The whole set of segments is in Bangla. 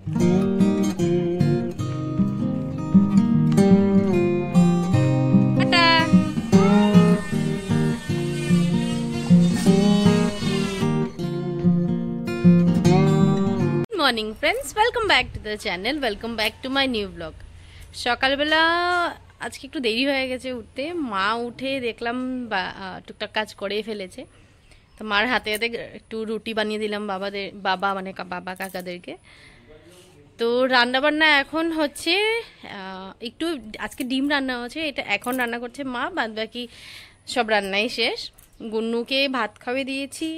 Morning friends, welcome back to the channel, welcome back to my new blog. সকালবেলা আজকে একটু দেরি হয়ে গেছে উঠতে। মা উঠে দেখলাম টুকটাক কাজ করে ফেলেছে, তো মার হাতে হাতে একটু রুটি বানিয়ে দিলাম বাবা কাকাদেরকে। তো রান্নাবান্না এখন হচ্ছে একটু, আজকে ডিম রান্না হচ্ছে, এটা এখন রান্না করছে মা, বাদ বাকি সব রান্নাই শেষ। গুন্নুকে ভাত খাওয়িয়ে দিয়েছি,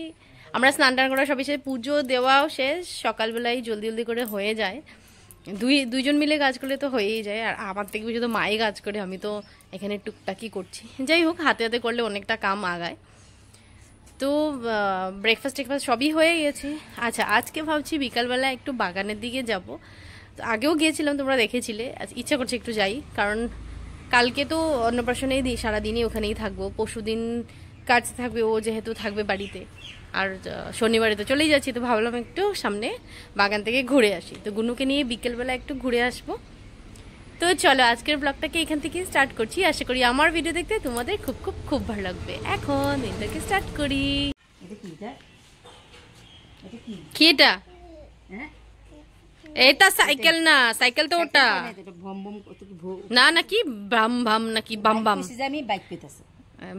আমরা স্নান টান করা সবই শেষ, পুজো দেওয়াও শেষ। সকালবেলায় জলদি জলদি করে হয়ে যায়, দুইজন মিলে কাজ করলে তো হয়েই যায়। আর আমার থেকে বেশি তো মাই কাজ করে, আমি তো এখানে টুকটাকি করছি। যাই হোক, হাতে হাতে করলে অনেকটা কাম আগায়। তো ব্রেকফাস্ট টেকফাস্ট সবই হয়ে গেছে। আচ্ছা, আজকে ভাবছি বিকালবেলা একটু বাগানের দিকে যাব। তো আগেও গিয়েছিলাম, তোমরা দেখেছিলে, ইচ্ছা করছে একটু যাই, কারণ কালকে তো অন্নপ্রাশনেই সারাদিনই ওখানেই থাকবো। পরশুদিন কাজ থাকবে, ও যেহেতু থাকবে বাড়িতে, আর শনিবারে তো চলেই যাচ্ছি। তো ভাবলাম একটু সামনে বাগান থেকে ঘুরে আসি, তো গুনুকে নিয়ে বিকেলবেলা একটু ঘুরে আসবো। তো চলো, আজকের ব্লগটাকে এখান থেকে স্টার্ট করছি। আশা করি আমার ভিডিও দেখতে তোমাদের খুব খুব খুব ভালো লাগবে। এখন এটাকে স্টার্ট করি। কি এটা? এটা সাইকেল না, সাইকেল তো ওটা না, নাকি বাম বাম নাকি বাম বাম,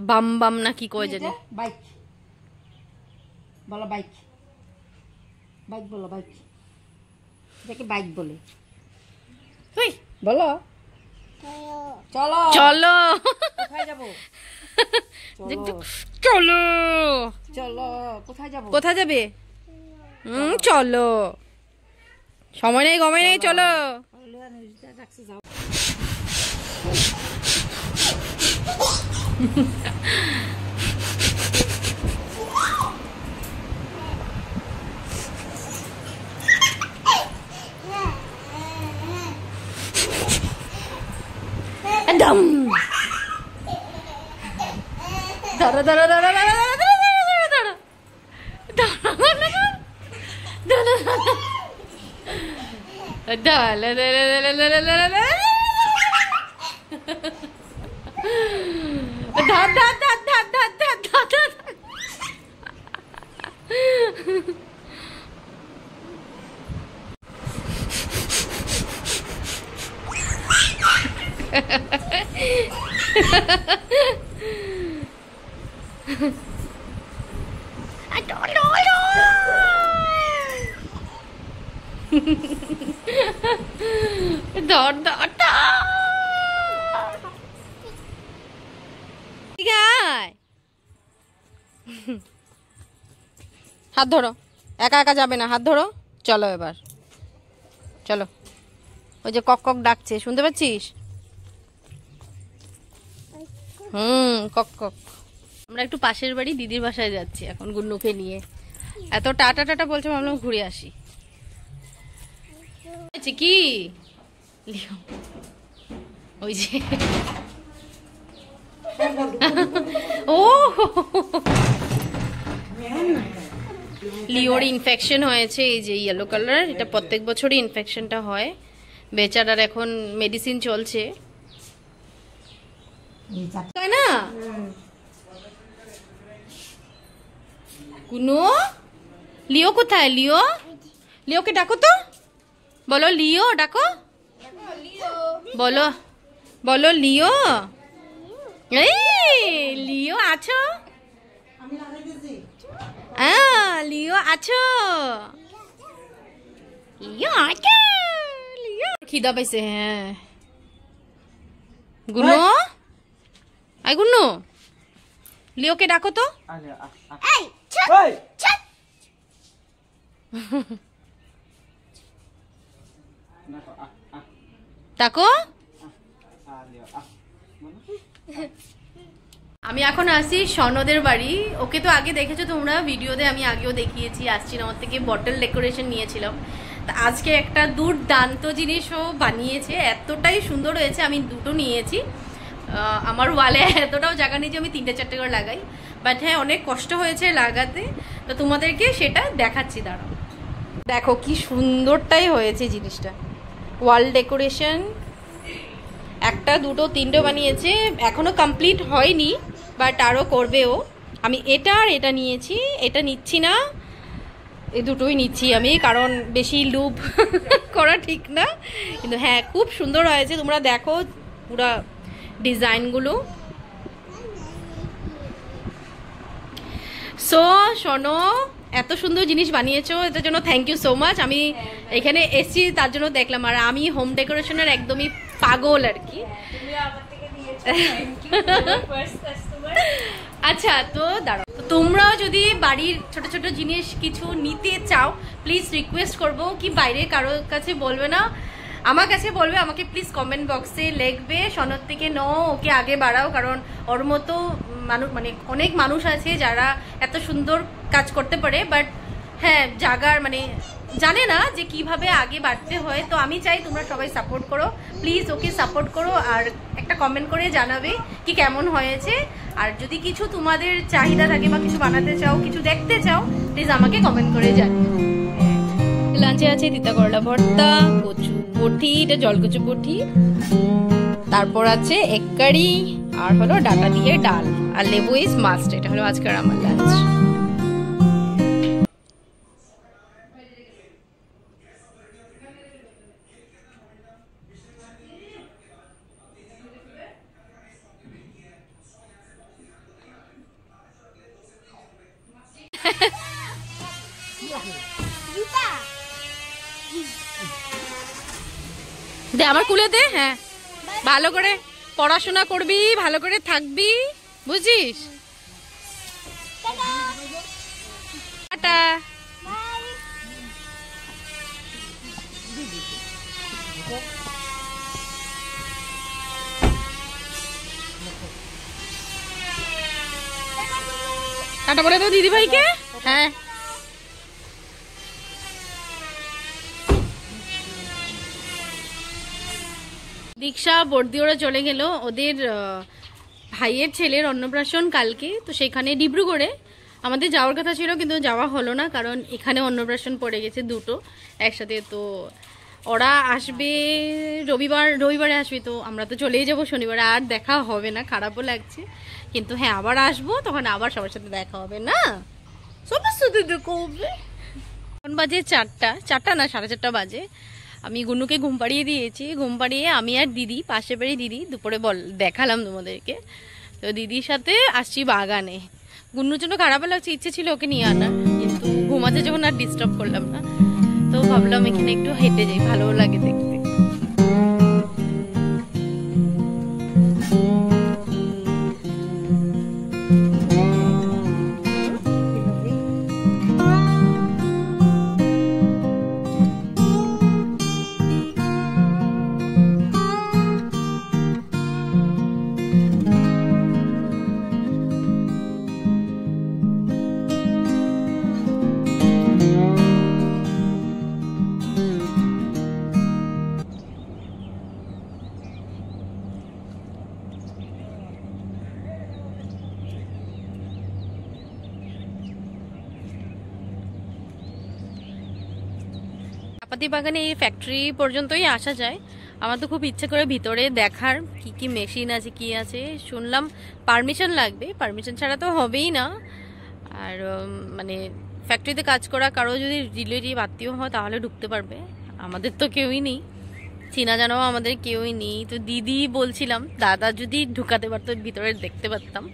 বাম বাম নাকি কয় জানি। বাইক বলো, বাইক বাইক বলো, বাইক দেখে বাইক বলে বলো। চলো চলো, কোথায় যাবো? চলো চলো, কোথায় যাবো? কোথায় যাবে? চলো, সময় নেই গমে নেই, চলো। একদম দাঁড়া দাঁড়া দাঁড়া দাঁড়া হাত ধরো, একা একা যাবে না, হাত ধরো। চলো এবার চলো। ওই যে কক কক ডাকছে, শুনতে পাচ্ছিস? কক কক। আমরা একটু পাশের বাড়ি দিদির বাসায় যাচ্ছি এখন গুন্নুকে নিয়ে। এত টাটা টাটা বলছে, ভাবলাম ঘুরে আসি। কি ওই যে ও লিওর ইনফেকশন হয়েছে, এই যে ইয়েলো কালার, এটা প্রত্যেক বছরই ইনফেকশনটা হয়। বেচারার এখন মেডিসিন চলছে, তাই না? কুনো, লিও কোথায়? লিও, লিওকে ডাকো তো, বলো লিও, ডাকো, বলো বলো লিও। এই লিও আছো? লিও আছো? লিও আছো? লিও খিদা পাইছে। হ্যাঁ গুনো, আই গুনো, লিওকে ডাকো তো। ডাকো। আমি এখন আসি সনদের বাড়ি। ওকে তো আগে দেখেছো তোমরা ভিডিওতে, আমি আগেও দেখিয়েছি। আসছি আমার থেকে বটল ডেকোরেশন নিয়েছিলাম। তা আজকে একটা দুর্দান্ত জিনিসও বানিয়েছে, এতটাই সুন্দর হয়েছে। আমি দুটো নিয়েছি, আমার ওয়ালে এতটাও জায়গা নেই যে আমি 3-4টে করে লাগাই, বাট হ্যাঁ অনেক কষ্ট হয়েছে লাগাতে। তো তোমাদেরকে সেটা দেখাচ্ছি, দাঁড়াও। দেখো কি সুন্দরটাই হয়েছে জিনিসটা, ওয়াল ডেকোরেশন। একটা দুটো তিনটে বানিয়েছে, এখনো কমপ্লিট হয়নি, বাট আরও করবেও। আমি এটা আর এটা নিয়েছি, এটা নিচ্ছি না, এই দুটোই নিচ্ছি আমি, কারণ বেশি লুপ করা ঠিক না। কিন্তু হ্যাঁ, খুব সুন্দর হয়েছে, তোমরা দেখো পুরা ডিজাইনগুলো। সো শোনো, এত সুন্দর জিনিস বানিয়েছো, এটার জন্য থ্যাংক ইউ সো মাচ। আমি এখানে এসছি তার জন্য দেখলাম, আর আমি হোম ডেকোরেশনের একদমই পাগল আর কি। আচ্ছা, তো দাঁড়াও, তোমরাও যদি বাড়ির ছোট ছোট জিনিস কিছু নিতে চাও, প্লিজ রিকোয়েস্ট করবো কি বাইরে কারোর কাছে বলবে না, আমার কাছে বলবে। আমাকে প্লিজ কমেন্ট বক্সে লিখবে সনদ থেকে ওকে আগে বাড়াও, কারণ ওর মতো মানুষ, মানে অনেক মানুষ আছে যারা এত সুন্দর কাজ করতে পারে, বাট হ্যাঁ জাগার মানে জানে না যে কিভাবে আগে বাড়তে হয়। তো আমি চাই তোমরা সবাই সাপোর্ট করো, প্লিজ ওকে সাপোর্ট করো, আর একটা কমেন্ট করে জানাবে কি কেমন হয়েছে। আর যদি কিছু তোমাদের চাহিদা থাকে বা কিছু বানাতে চাও, কিছু দেখতে চাও, প্লিজ আমাকে কমেন্ট করে জানিও। লাঞ্চে আছে তিতা করলা ভর্তা, কচু বটি, এটা জলকচু বটি, তারপর আছে এগ কারি, আর হলো ডাটা দিয়ে ডাল, আর লেবু ইজ মাস্ট। এটা হলো আজকের আমার লাঞ্চ। দে আমার কুলে দে। হ্যাঁ, ভালো করে পড়াশোনা করবি, ভালো করে থাকবি, বুঝিস? টাটা। টাটা বলে দাও দিদি ভাইকে। হ্যাঁ, দীক্ষা বর্দি ওরা চলে গেল, ওদের ভাইয়ের ছেলের অন্নপ্রাশন কালকে, তো সেখানে ডিব্রুগড়ে আমাদের যাওয়ার কথা ছিল, কিন্তু যাওয়া হলো না, কারণ এখানে অন্নপ্রাশন পড়ে গেছে দুটো একসাথে। তো ওরা আসবে রবিবারে আসবে, তো আমরা তো চলেই যাবো শনিবারে, আর দেখা হবে না, খারাপও লাগছে। কিন্তু হ্যাঁ, আবার আসবো, তখন আবার সবার সাথে দেখা হবে না, সবার সাথে দেখা হবে। এখন বাজে 4টা না 4:30 বাজে। আমি গুন্নুকে ঘুম পাড়িয়ে দিয়েছি, ঘুম পাড়িয়ে আমি আর দিদি, পাশে বাড়ি দিদি, দুপুরে দেখালাম তোমাদেরকে। তো দিদির সাথে আসছি বাগানে। গুন্নুর জন্য খারাপ লাগছে, ইচ্ছে ছিল ওকে নিয়ে আনার, কিন্তু ঘুমাতে যখন আর ডিস্টার্ব করলাম না, তো ভাবলাম এখানে একটু হেঁটে যাই, ভালো লাগে দেখতে। চাপাতি বাগানে এই ফ্যাক্টরি পর্যন্তই আসা যায়। আমার তো খুব ইচ্ছে করে ভিতরে দেখার কি কি মেশিন আছে, কি আছে। শুনলাম পারমিশন লাগবে, পারমিশন ছাড়া তো হবেই না। আর মানে ফ্যাক্টরিতে কাজ করা কারো যদি রিলেটিভ আত্মীয় হয় তাহলে ঢুকতে পারবে, আমাদের তো কেউই নেই, চেনা জানাও আমাদের কেউই নেই। তো দিদি বলছিলাম দাদা যদি ঢুকাতে পারতো ভিতরে দেখতে পারতাম।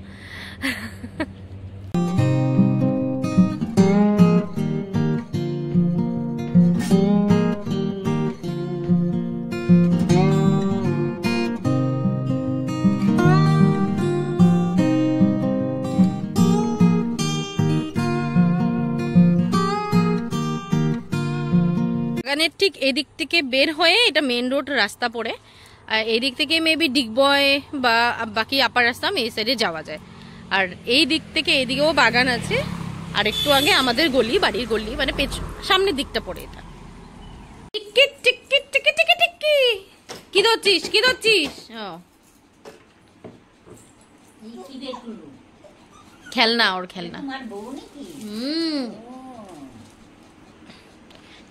বাগানের ঠিক এদিক থেকে বের হয়ে এটা মেন রোড রাস্তা পড়ে, আর এদিক থেকে মেবি ডিগবয় বা বাকি আপার রাস্তা এই সাইডে যাওয়া যায়। আর এই দিক থেকে এদিকেও বাগান আছে, আর একটু আগে আমাদের গলি, বাড়ির গলি, মানে সামনের দিকটা পড়ে এটা। টিকিট টিকিট টিকিট টিকিট টিকি কি ধরছিস, কি ধরছিস? খেলনা, ওর খেলনা।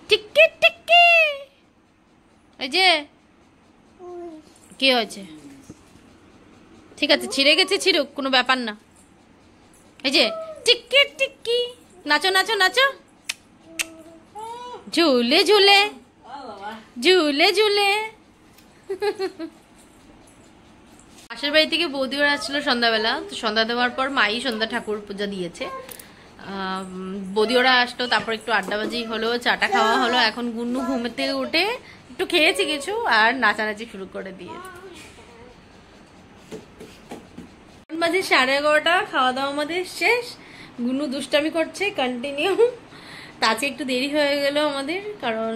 টিকি টিকি এই যে কি হয়েছে? ঠিক আছে, ছিঁড়ে গেছে, ছিঁড়ুক, কোনো ব্যাপার না। এই যে টিকি টিকি, নাচো নাচো নাচো, ঝুলে ঝুলে ঝুলে ঝুলে। পাশের বাড়ি থেকে বৌদি ওরা আসছিল সন্ধ্যাবেলা, তো সন্ধ্যা দেওয়ার পর মাই সন্ধ্যা ঠাকুর পূজা দিয়েছে। বৌদি ওরা আসলো, তারপর একটু আড্ডাবাজি হলো, চাটা খাওয়া হলো। এখন গুন্নু ঘুমতে উঠে একটু খেয়েছে কিছু আর নাচানাচি শুরু করে দিয়েছে। বাজে 11:30, খাওয়া দাওয়া আমাদের শেষ। গুন্নু দুষ্টামি করছে কন্টিনিউ। তাতে একটু দেরি হয়ে গেল আমাদের, কারণ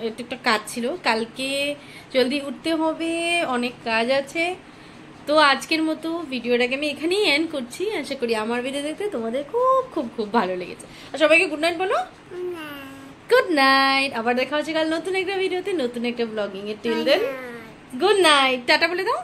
একটু একটা কাজ ছিল, কালকে জলদি উঠতে হবে, অনেক কাজ আছে। তো আজকের মতো ভিডিওটাকে আমি এখানেই এন্ড করছি। আশা করি আমার ভিডিও দেখতে তোমাদের খুব খুব খুব ভালো লেগেছে। আর সবাইকে গুড নাইট বলো। Good night. আবার দেখা হচ্ছে কাল নতুন একটা ভিডিওতে, নতুন একটা ব্লগিং এ। টিল দেন গুড নাইট, টাটা বলে দাও।